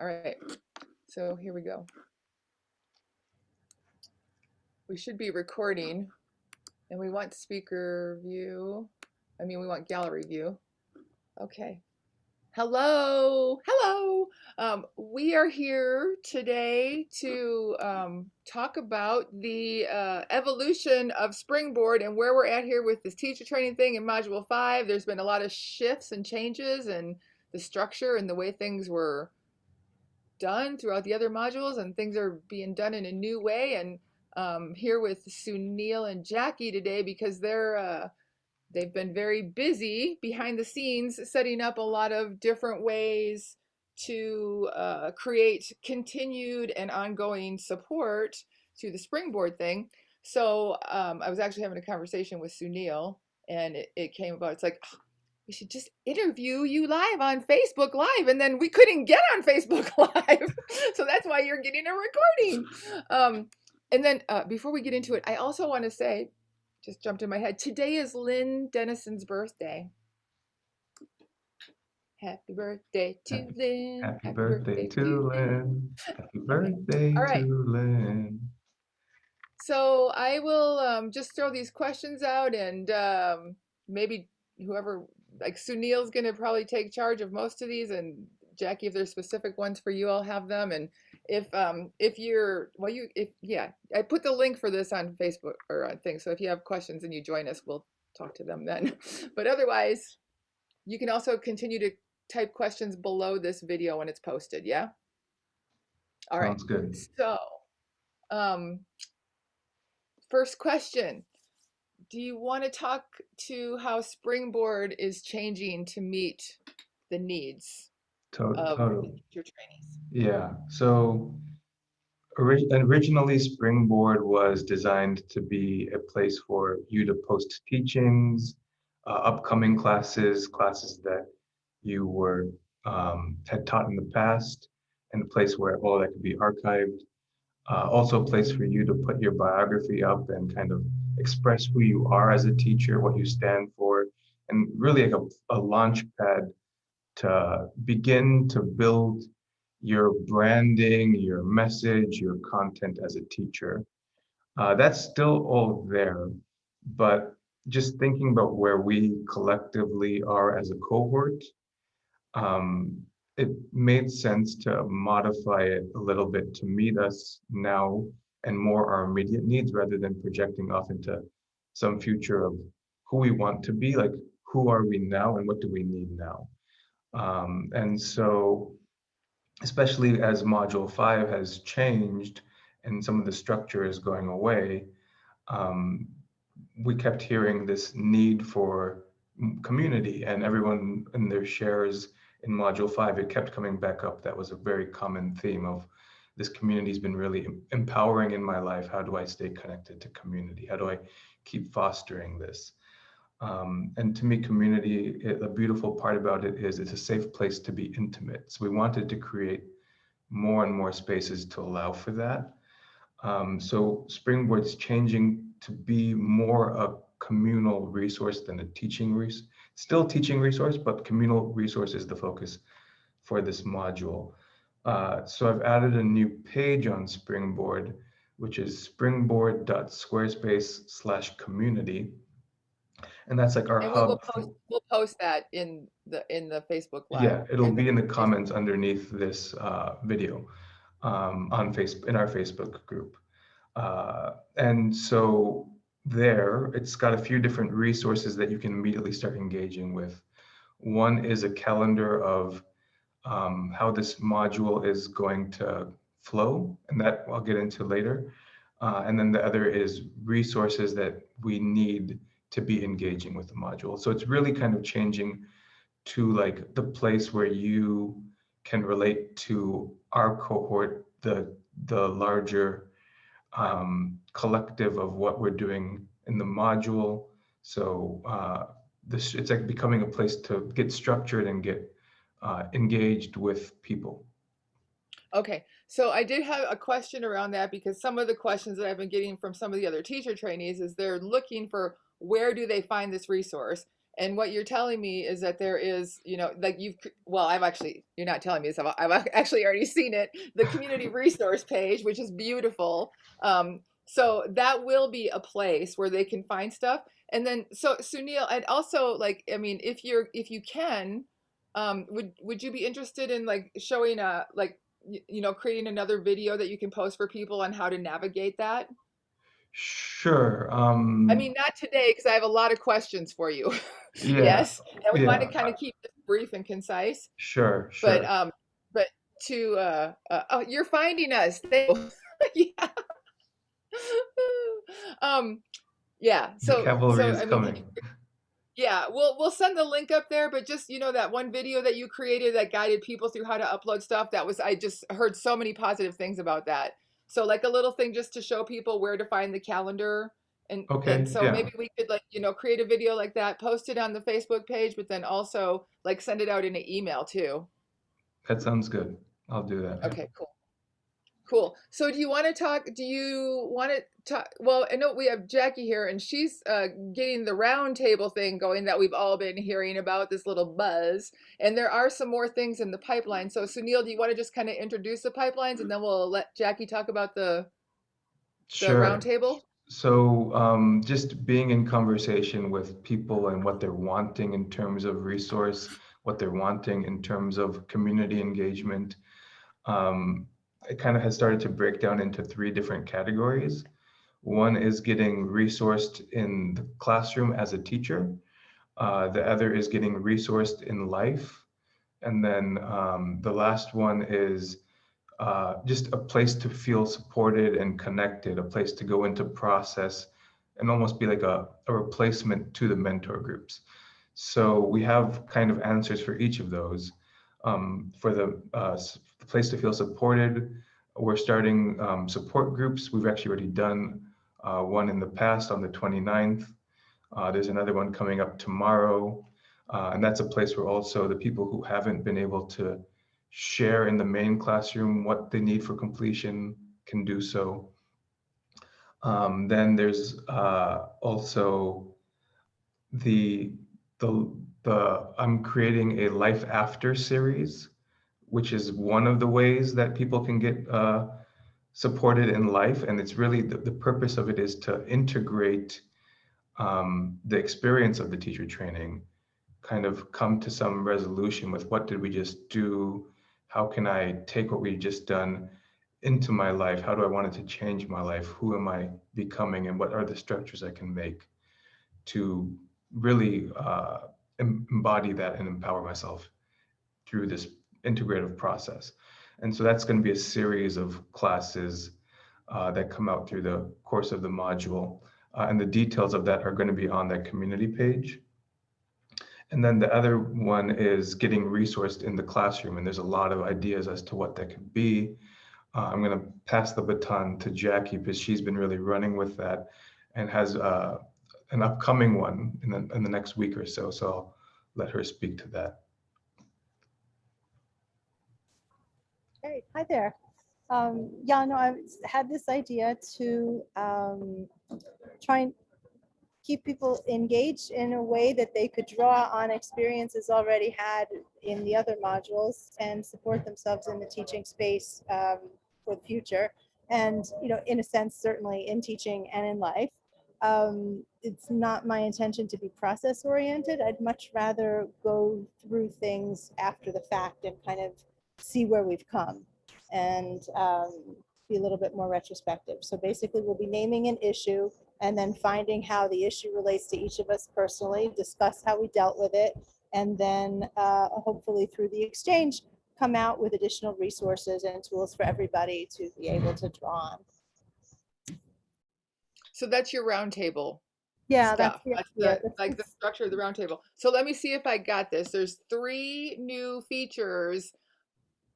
All right, so here we go. We should be recording, and we want speaker view. We want gallery view. Okay. Hello, hello. We are here today to talk about the evolution of Springboard and where we're at here with this teacher training thing in Module 5. There's been a lot of shifts and changes and the structure and the way things were done throughout the other modules, and things are being done in a new way. And here with Sunil and Jackie today because they've been very busy behind the scenes setting up a lot of different ways to create continued and ongoing support to the Springboard thing. So I was actually having a conversation with Sunil, and it came about. It's like, "Oh, we should just interview you live on Facebook Live," and then we couldn't get on Facebook Live, so that's why you're getting a recording. And then before we get into it, I also want to say, just jumped in my head, today is Lynn Dennison's birthday. Happy birthday to Lynn. Happy birthday to Lynn. Happy birthday All to right. Lynn. So I will just throw these questions out, and maybe whoever, like Sunil's going to probably take charge of most of these, and Jackie, if there's specific ones for you, I'll have them. And if you're, well, yeah, I put the link for this on Facebook or on thing. So if you have questions and you join us, we'll talk to them then. But otherwise, you can also continue to type questions below this video when it's posted. Yeah. All right. Sounds good. So, um, first question. Do you want to talk to how Springboard is changing to meet the needs of the Totally. teacher trainees? Yeah. So originally, Springboard was designed to be a place for you to post teachings, upcoming classes that you were had taught in the past, and a place where all that could be archived. Also a place for you to put your biography up and kind of express who you are as a teacher, what you stand for, and really like a launch pad to begin to build your branding, your message, your content as a teacher. That's still all there, but just thinking about where we collectively are as a cohort, um, it made sense to modify it a little bit to meet us now and more our immediate needs rather than projecting off into some future of who we want to be, like who are we now and what do we need now. And so, especially as Module 5 has changed and some of the structure is going away, um, we kept hearing this need for community and everyone in their shares in Module 5. It kept coming back up. That was a very common theme of this community has been really empowering in my life. How do I stay connected to community? How do I keep fostering this? And to me, community, the beautiful part about it is it's a safe place to be intimate. So we wanted to create more and more spaces to allow for that. So Springboard's changing to be more a communal resource than a teaching resource. Still teaching resource, but communal resource is the focus for this module. So I've added a new page on Springboard, which is springboard.squarespace/community. And that's like our And we will hub. post that in the Facebook Live Yeah, it'll in the be in the Facebook. comments underneath this video on Facebook in our Facebook group. And so there, it's got a few different resources that you can immediately start engaging with. One is a calendar of how this module is going to flow, and that I'll get into later. And then the other is resources that we need to be engaging with the module. So it's really kind of changing to like the place where you can relate to our cohort, the larger collective of what we're doing in the module. So this it's like becoming a place to get structured and get engaged with people. Okay, so I did have a question around that because some of the questions that I've been getting from some of the other teacher trainees is they're looking for where do they find this resource? And what you're telling me is that there is, like well, you're not telling me this, I've actually already seen it, the community resource page, which is beautiful. So that will be a place where they can find stuff. And then, so Sunil, and also like, I mean, if you can, would you be interested in like showing creating another video that you can post for people on how to navigate that? Sure. I mean, not today, because I have a lot of questions for you. Yeah, Yes, and we want to yeah, kind of keep this brief and concise. sure, But sure. but to oh, you're finding us. Thank you. Yeah. Um, yeah. The cavalry So is I mean, coming. yeah, we'll send the link up there. But just that one video that you created that guided people through how to upload stuff. I just heard so many positive things about that. So like a little thing just to show people where to find the calendar. And Okay, so yeah, maybe we could like create a video like that, post it on the Facebook page, but then also like send it out in an email too. that sounds good. I'll do that. Yeah. Okay, cool. Cool. So do you want to talk? Well, I know we have Jackie here and she's getting the round table thing going that we've all been hearing about, this little buzz. And there are some more things in the pipeline. So Sunil, do you want to just kind of introduce the pipelines and then we'll let Jackie talk about the round Sure. table? So, just being in conversation with people and what they're wanting in terms of resource, what they're wanting in terms of community engagement, um, it kind of has started to break down into three different categories. One is getting resourced in the classroom as a teacher. The other is getting resourced in life. And then the last one is just a place to feel supported and connected, a place to go into process and almost be like a replacement to the mentor groups. So we have kind of answers for each of those. For the place to feel supported, we're starting support groups. We've actually already done one in the past on the 29th. There's another one coming up tomorrow. And that's a place where also the people who haven't been able to share in the main classroom what they need for completion can do so. Then there's also the the I'm creating a life after series, which is one of the ways that people can get supported in life, and it's really the purpose of it is to integrate the experience of the teacher training, kind of come to some resolution with what did we just do? How can I take what we just done into my life? How do I want it to change my life? Who am I becoming? And what are the structures I can make to really embody that and empower myself through this integrative process? And so that's going to be a series of classes that come out through the course of the module. And the details of that are going to be on that community page. And then the other one is getting resourced in the classroom. And there's a lot of ideas as to what that could be. I'm going to pass the baton to Jackie because she's been really running with that and has an upcoming one in the next week or so. So I'll let her speak to that. Hey, hi there. Yeah, no, I had this idea to try and keep people engaged in a way that they could draw on experiences already had in the other modules and support themselves in the teaching space for the future. And, in a sense, certainly in teaching and in life. It's not my intention to be process oriented. I'd much rather go through things after the fact and kind of see where we've come and be a little bit more retrospective. So basically we'll be naming an issue and then finding how the issue relates to each of us personally, discuss how we dealt with it, and then hopefully through the exchange, come out with additional resources and tools for everybody to be able to draw on. So that's your roundtable Yeah, stuff. That's that's the structure of the roundtable. So let me see if I got this. There's 3 new features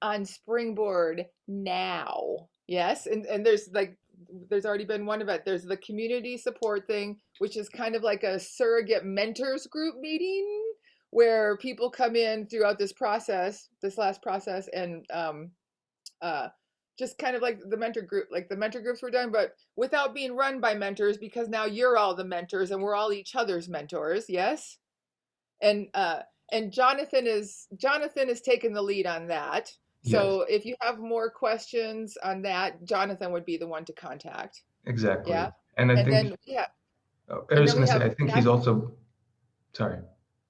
on Springboard now. Yes, and there's already been one of it. There's the community support thing, which is kind of like a surrogate mentors group meeting where people come in throughout this last process, and just kind of like the mentor group, like the mentor groups were done, but without being run by mentors, because now you're all the mentors and we're all each other's mentors. Yes. And Jonathan is taking the lead on that. Yes, So if you have more questions on that, Jonathan would be the one to contact. exactly. Yeah. And I And think then we have I and was then we going to say, have I think he's Jackie. also, sorry,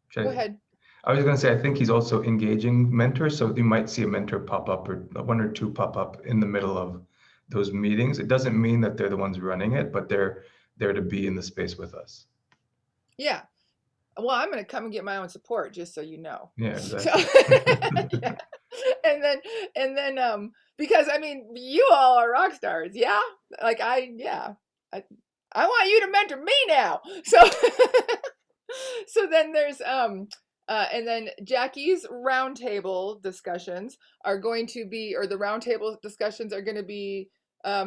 should Go I? ahead. I was going to say, I think he's also engaging mentors. So you might see a mentor pop up or one or two pop up in the middle of those meetings. It doesn't mean that they're the ones running it, but they're there to be in the space with us. Yeah. Well, I'm going to come and get my own support, just so you know. Yeah, So, exactly. yeah. And then, because I mean, you all are rock stars, yeah. Like yeah, I want you to mentor me now. So, so then there's and then Jackie's roundtable discussions are going to be, or the roundtable discussions are going to be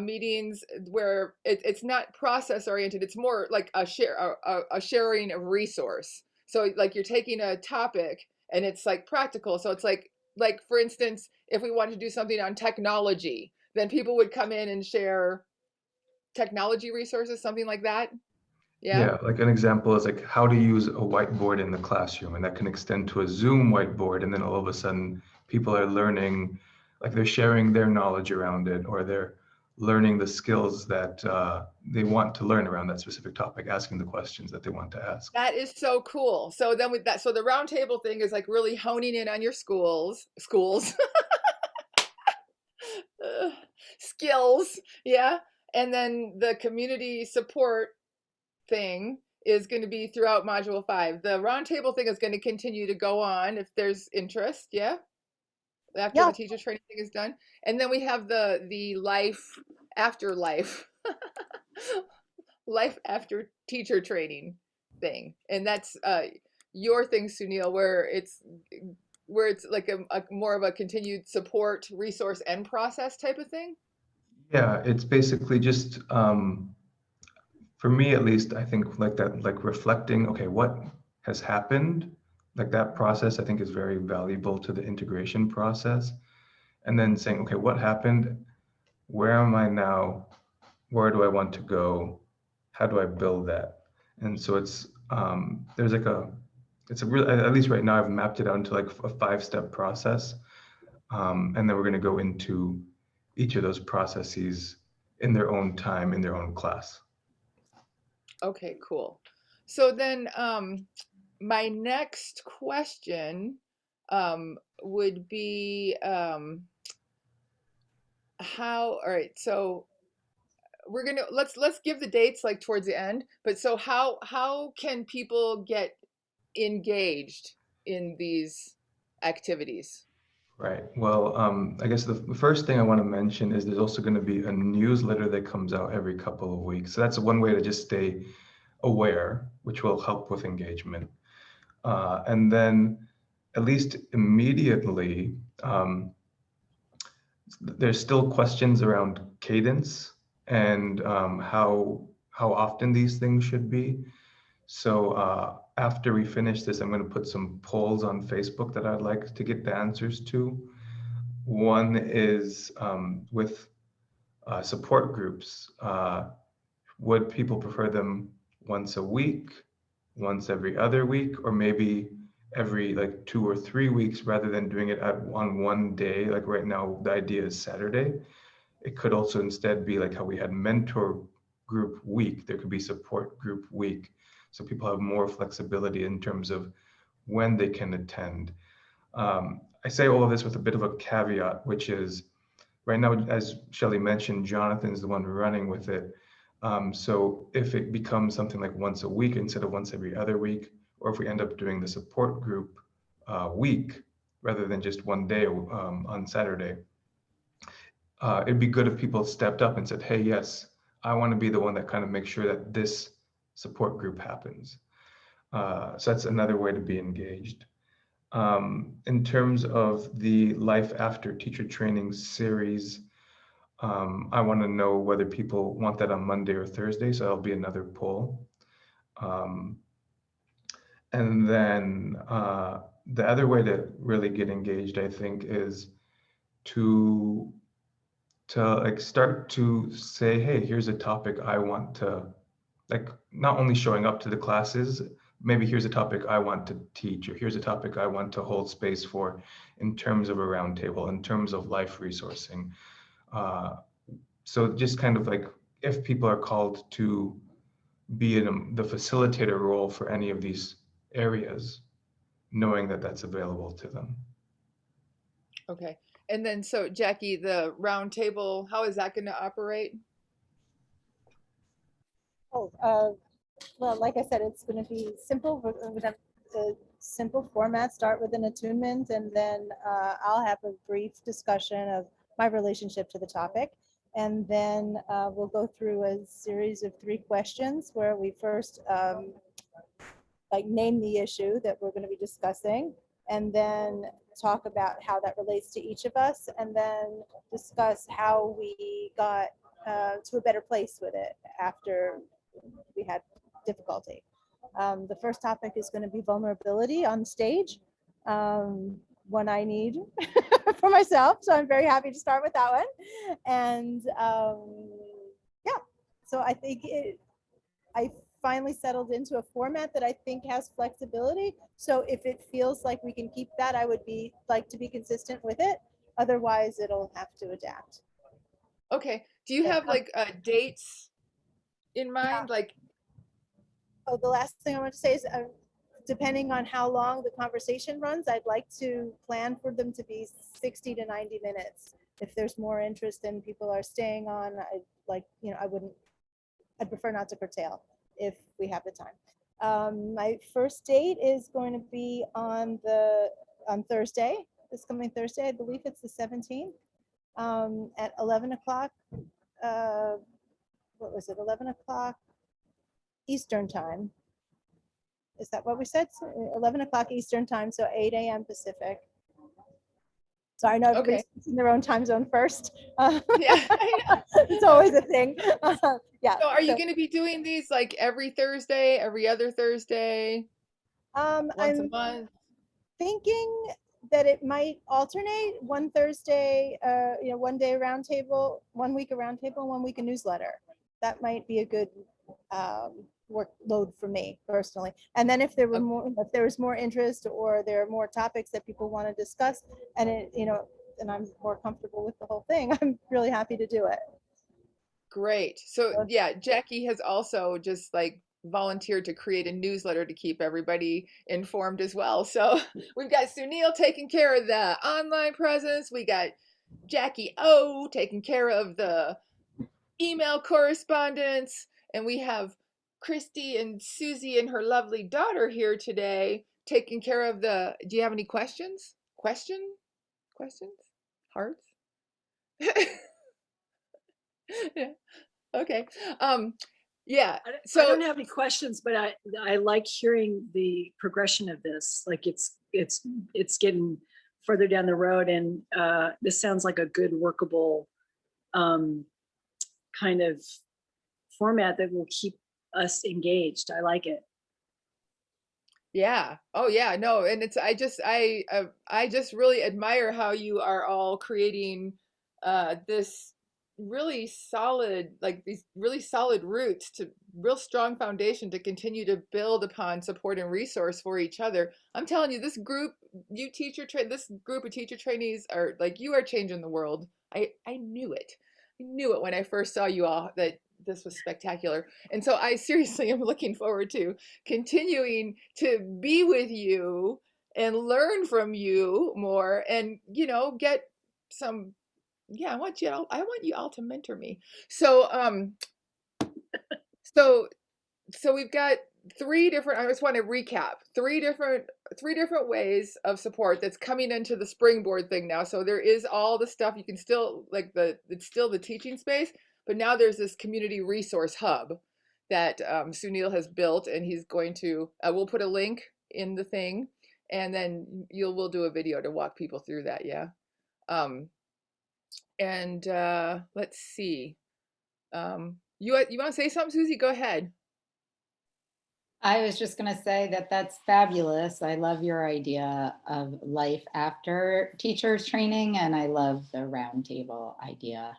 meetings where it's not process oriented. It's more like a sharing of resource. So like you're taking a topic and it's like practical. So it's like for instance, if we wanted to do something on technology, then people would come in and share technology resources, something like that. Yeah. Yeah, like an example is like how to use a whiteboard in the classroom, and that can extend to a Zoom whiteboard, and then all of a sudden people are learning, like they're sharing their knowledge around it, or they're learning the skills that they want to learn around that specific topic, asking the questions that they want to ask. That is so cool. So then with that, so the roundtable thing is like really honing in on your schools, skills, yeah. And then the community support thing is going to be throughout module 5. The roundtable thing is going to continue to go on if there's interest, yeah, after Yeah, the teacher training thing is done. And then we have the life after life, life after teacher training thing, and that's your thing, Sunil, where it's like a more of a continued support, resource, and process type of thing. Yeah, it's basically just for me at least, I think like that, like reflecting, okay, what has happened, like that process, I think is very valuable to the integration process. And then saying, okay, what happened? Where am I now? Where do I want to go? How do I build that? And so it's there's like it's a real, at least right now I've mapped it out into like a 5-step process. And then we're going to go into each of those processes in their own time, in their own class. Okay, cool. So then my next question would be how, all right, so we're gonna let's give the dates like towards the end, but so how can people get engaged in these activities? Right. Well, I guess the first thing I want to mention is there's also going to be a newsletter that comes out every couple of weeks. So that's one way to just stay aware, which will help with engagement. And then, at least immediately, there's still questions around cadence and how often these things should be. So after we finish this, I'm going to put some polls on Facebook that I'd like to get the answers to. One is with support groups. Would people prefer them once a week, once every other week, or maybe every like 2 or 3 weeks rather than doing it on one day? Like right now, the idea is Saturday. It could also instead be like how we had mentor group week. There could be support group week. So people have more flexibility in terms of when they can attend. I say all of this with a bit of a caveat, which is right now, as Shelley mentioned, Jonathan's the one running with it. So if it becomes something like once a week instead of once every other week, or if we end up doing the support group week rather than just one day on Saturday, it'd be good if people stepped up and said, hey, yes, I want to be the one that kind of makes sure that this support group happens. So that's another way to be engaged. In terms of the Life After Teacher Training series, I want to know whether people want that on Monday or Thursday, so that'll be another poll. And then the other way to really get engaged, I think, is to like start to say, hey, here's a topic I want to, like, not only showing up to the classes, maybe here's a topic I want to teach, or here's a topic I want to hold space for in terms of a roundtable, in terms of life resourcing. So just kind of like, if people are called to be in the facilitator role for any of these areas, knowing that that's available to them. Okay. And then, so Jackie, the round table, how is that going to operate? Oh, well, like I said, it's going to be simple. We're going to have the simple format, start with an attunement, and then I'll have a brief discussion of my relationship to the topic. And then we'll go through a series of 3 questions where we first like name the issue that we're going to be discussing, and then talk about how that relates to each of us, and then discuss how we got to a better place with it after we had difficulty. The first topic is going to be vulnerability on stage, one I need for myself. So I'm very happy to start with that one. And yeah, so I think I finally settled into a format that I think has flexibility. So if it feels like we can keep that, I would like to be consistent with it. Otherwise, it'll have to adapt. Okay. Do you have like dates in mind? Like, oh, the last thing I want to say is, depending on how long the conversation runs, I'd like to plan for them to be 60 to 90 minutes. If there's more interest and people are staying on, I'd prefer not to curtail if we have the time. My first date is going to be on Thursday, this coming Thursday. I believe it's the 17th, at 11 o'clock. What was it? 11 o'clock Eastern time. Is that what we said? 11 o'clock Eastern time, so 8 a.m. Pacific. So I know everybody's in their own time zone first. Yeah, I know. It's always a thing. Yeah. So are you going to be doing these like every Thursday, every other Thursday, once a month? Thinking that it might alternate, one Thursday, one day a roundtable, 1 week a roundtable, and 1 week a newsletter. That might be a good workload for me personally. And then if there was more interest, or there are more topics that people want to discuss, and and I'm more comfortable with the whole thing, I'm really happy to do it. Great. So yeah, Jackie has also just like volunteered to create a newsletter to keep everybody informed as well. So we've got Sunil taking care of the online presence. We got Jackie O taking care of the email correspondence. And we have Christy and Susie and her lovely daughter here today taking care of the, do you have any questions? Questions? Hearts? Yeah. Okay. Yeah. So I don't have any questions, but I like hearing the progression of this. Like it's getting further down the road, and this sounds like a good workable kind of format that will keep us engaged. I like it. Yeah. Oh yeah. No. And it's, I just really admire how you are all creating this really solid, like these really solid roots to real strong foundation to continue to build upon support and resource for each other. I'm telling you, this group, this group of teacher trainees are like, you are changing the world. I knew it. I knew it when I first saw you all, that this was spectacular. And so I seriously am looking forward to continuing to be with you and learn from you more, and get some, yeah, I want you all to mentor me. So so we've got 3 different, I just want to recap, 3 different ways of support that's coming into the Springboard thing now. So there is all the stuff you can still, like, it's still the teaching space, but now there's this community resource hub that Sunil has built, and he's going to, we'll put a link in the thing, and then we'll do a video to walk people through that. Yeah. And let's see. You want to say something, Susie? Go ahead. I was just going to say that that's fabulous. I love your idea of life after teachers training, and I love the roundtable idea.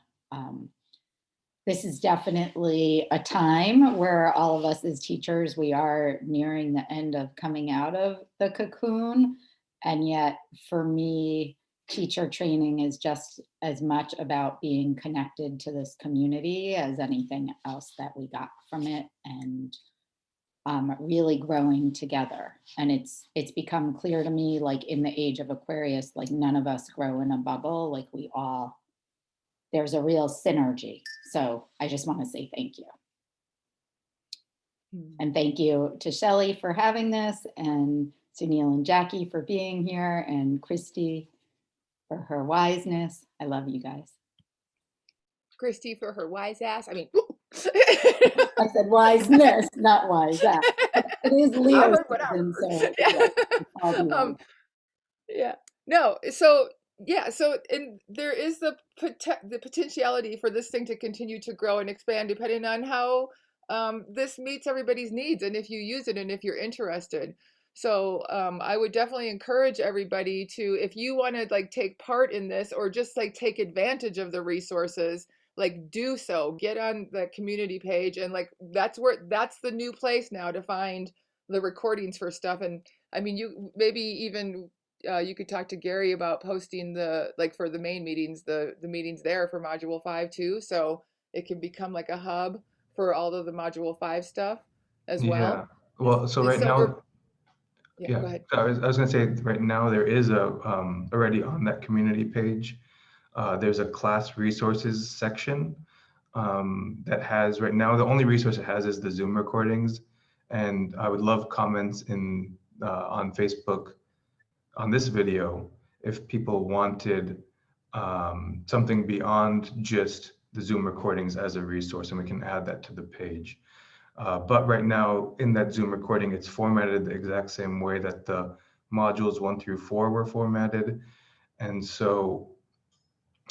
this is definitely a time where all of us as teachers, we are nearing the end of coming out of the cocoon. And yet for me, teacher training is just as much about being connected to this community as anything else that we got from it, and really growing together. And it's become clear to me, like in the age of Aquarius, like none of us grow in a bubble, like we all, there's a real synergy. So I just want to say thank you. And thank you to Shelley for having this, and Sunil and Jackie for being here, and Christy for her wiseness. I love you guys. Christy for her wise ass. I mean, I said wiseness, not wise ass. It is Leo season, so yeah. I'll be wise. Yeah. No. So yeah. So and there is the potentiality for this thing to continue to grow and expand depending on how this meets everybody's needs and if you use it and if you're interested. So I would definitely encourage everybody to, if you want to like take part in this or just like take advantage of the resources, like do so. Get on the community page, and like that's the new place now to find the recordings for stuff. And I mean, you maybe even you could talk to Gary about posting the, like for the main meetings, the meetings there for Module 5 too, so it can become like a hub for all of the Module 5 stuff as well. Yeah. Well, so And right so now, yeah, go ahead. I was going to say right now there is a already on that community page. There's a class resources section that has right now, the only resource it has is the Zoom recordings, and I would love comments in on Facebook on this video if people wanted something beyond just the Zoom recordings as a resource, and we can add that to the page. But right now in that Zoom recording, it's formatted the exact same way that the modules 1 through 4 were formatted. And so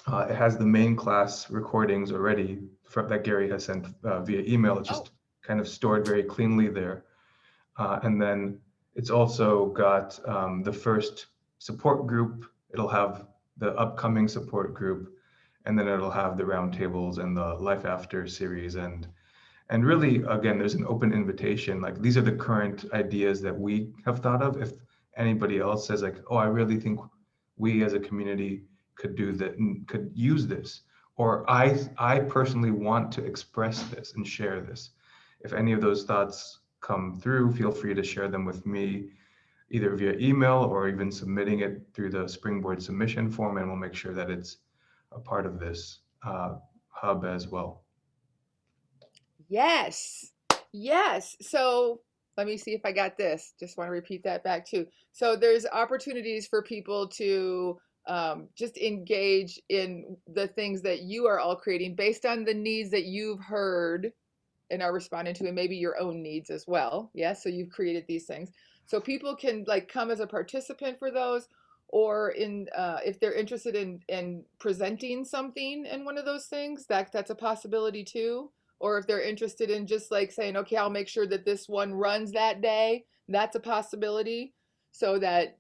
it has the main class recordings already that Gary has sent via email. It's just kind of stored very cleanly there. And then it's also got the first support group. It'll have the upcoming support group, and then it'll have the roundtables and the Life After series. And really, again, there's an open invitation. Like, these are the current ideas that we have thought of. If anybody else says like, oh, I really think we as a community could do that and could use this, or I personally want to express this and share this. If any of those thoughts come through, feel free to share them with me, either via email or even submitting it through the Springboard submission form, and we'll make sure that it's a part of this hub as well. Yes. Yes. So let me see if I got this. Just want to repeat that back too. So there's opportunities for people to just engage in the things that you are all creating based on the needs that you've heard and are responding to, and maybe your own needs as well. Yes. So you've created these things. So people can like come as a participant for those, or in if they're interested in presenting something in one of those things, that's a possibility too. Or if they're interested in just like saying, okay, I'll make sure that this one runs that day, that's a possibility. So that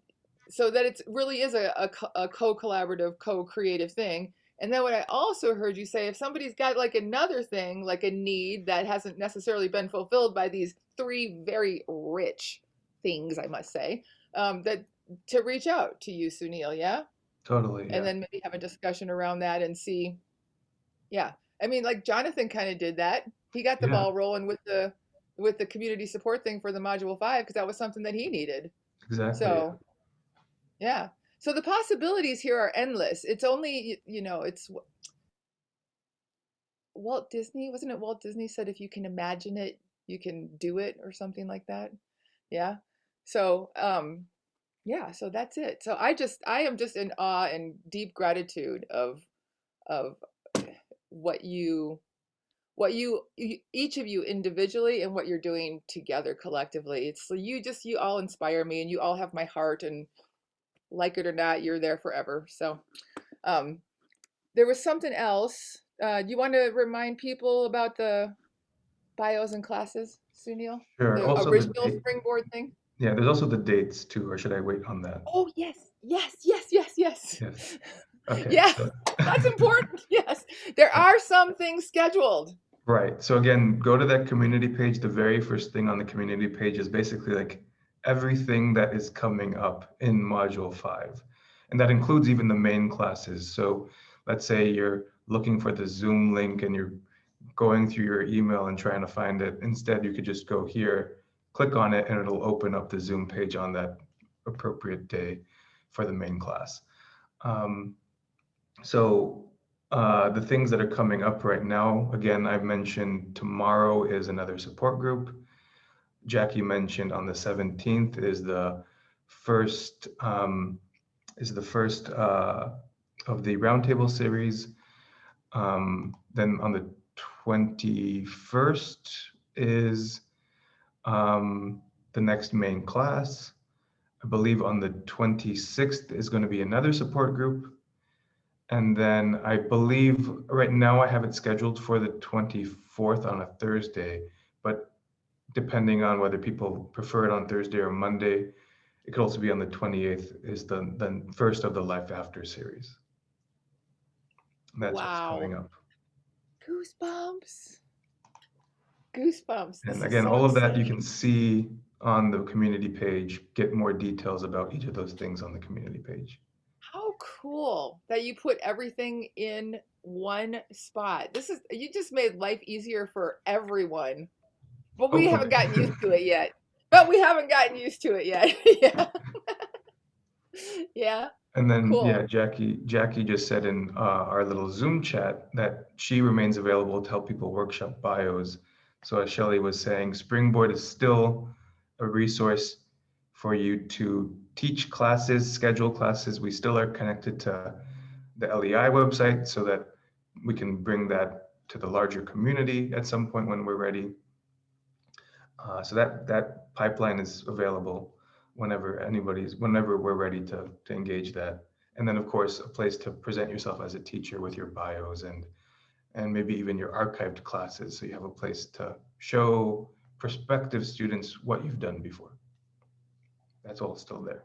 it really is a co-collaborative, co-creative thing. And then what I also heard you say, if somebody's got like another thing, like a need that hasn't necessarily been fulfilled by these 3 very rich things, I must say, that to reach out to you, Sunil, yeah? Totally. And then maybe have a discussion around that and see, yeah. I mean, like Jonathan kind of did that. He got the ball rolling with the community support thing for the Module 5 because that was something that he needed. Exactly. So, yeah. So the possibilities here are endless. It's only, it's Walt Disney, wasn't it Walt Disney said if you can imagine it, you can do it, or something like that. Yeah. So, yeah, so that's it. So I am just in awe and deep gratitude of what you each of you individually and what you're doing together collectively. It's you all inspire me, and you all have my heart, and like it or not, you're there forever. So there was something else. You want to remind people about the bios and classes, Sunil? Sure. The Also original Springboard thing? Yeah, there's also the dates too, or should I wait on that? Oh, yes. Yes. Okay. Yeah, So, that's important. Yes, there are some things scheduled. right. So again, go to that community page. The very first thing on the community page is basically like everything that is coming up in Module 5. And that includes even the main classes. So let's say you're looking for the Zoom link and you're going through your email and trying to find it. Instead, you could just go here, click on it, and it'll open up the Zoom page on that appropriate day for the main class. Um, so the things that are coming up right now, again, I've mentioned tomorrow is another support group. Jackie mentioned on the 17th is the first of the roundtable series. Then on the 21st is the next main class. I believe on the 26th is going to be another support group. And then I believe right now I have it scheduled for the 24th on a Thursday, but depending on whether people prefer it on Thursday or Monday, it could also be on the 28th is the first of the Life After series. That's what's coming Wow. up. Goosebumps. Goosebumps. This And is again, so all of that you exciting. can see on the community page, get more details about each of those things on the community page. How cool that you put everything in one spot. You just made life easier for everyone. But we haven't Hopefully. gotten used to it yet. But we haven't gotten used to it yet. Yeah. Yeah. And then, yeah, Cool. Jackie just said in our little Zoom chat that she remains available to help people workshop bios. So as Shelley was saying, Springboard is still a resource for you to teach classes, schedule classes. We still are connected to the LEI website so that we can bring that to the larger community at some point when we're ready. So that pipeline is available whenever we're ready to engage that. And then of course, a place to present yourself as a teacher with your bios and maybe even your archived classes. So you have a place to show prospective students what you've done before. That's all still there.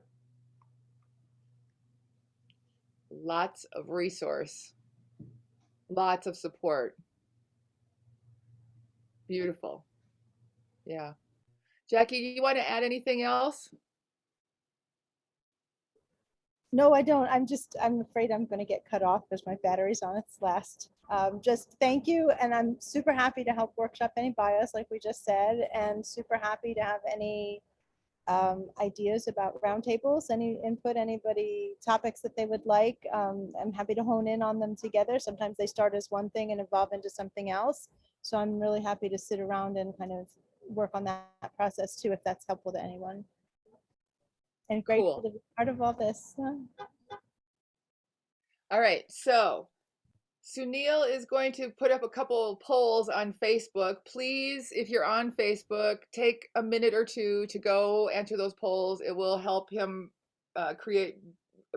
Lots of resource, lots of support. Beautiful. Yeah. Jackie, you want to add anything else? No, I don't. I'm afraid I'm going to get cut off because my battery's on its last. Just thank you. And I'm super happy to help workshop any bios, like we just said, and super happy to have any ideas about roundtables, any input, anybody topics that they would like. I'm happy to hone in on them together. Sometimes they start as one thing and evolve into something else. So I'm really happy to sit around and kind of work on that process too, if that's helpful to anyone. And grateful Cool. to be part of all this. All right. So Sunil is going to put up a couple polls on Facebook. Please, if you're on Facebook, take a minute or two to go answer those polls. It will help him create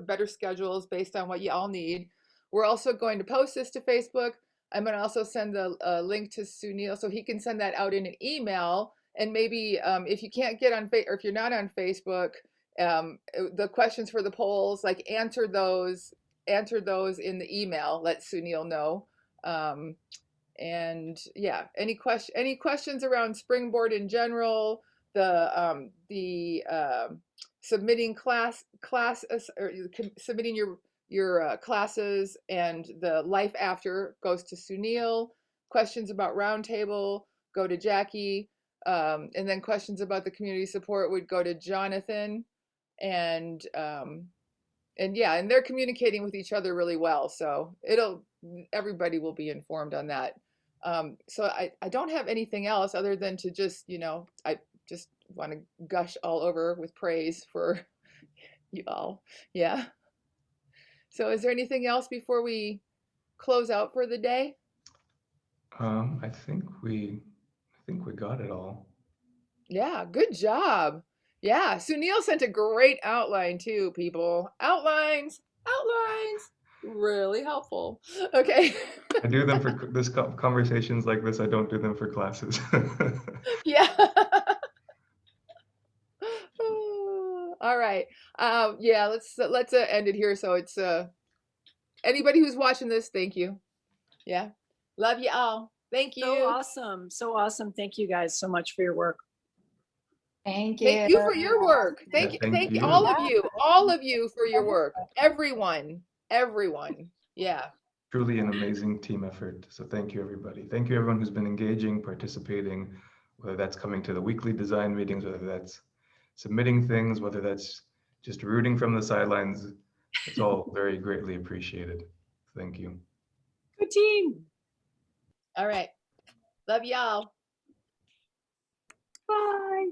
better schedules based on what you all need. We're also going to post this to Facebook. I'm going to also send a link to Sunil so he can send that out in an email. And maybe if you can't get on or if you're not on Facebook, the questions for the polls, like answer those in the email. Let Sunil know. And yeah, any questions around Springboard in general, submitting classes or submitting your classes, and the life after goes to Sunil. Questions about roundtable go to Jackie, and then questions about the community support would go to Jonathan, and yeah, and they're communicating with each other really well, so everybody will be informed on that. So I don't have anything else other than to just, I just want to gush all over with praise for you all. Yeah. So is there anything else before we close out for the day? I think we got it all. Yeah, good job. Yeah, Sunil sent a great outline too, people. Outlines, really helpful. Okay. I do them for this conversations like this. I don't do them for classes. Yeah. All right. Yeah, let's end it here so it's Anybody who's watching this, thank you. Yeah. Love you all. Thank you. So awesome. So awesome. Thank you guys so much for your work. Thank you. Thank you for your work. Yeah, Thank thank you, you. all of you for your work. Everyone. Yeah. Truly an amazing team effort. So thank you, everybody. Thank you, everyone who's been engaging, participating, whether that's coming to the weekly design meetings, whether that's submitting things, whether that's just rooting from the sidelines. It's all very greatly appreciated. Thank you. Good team. All right. Love y'all. Bye.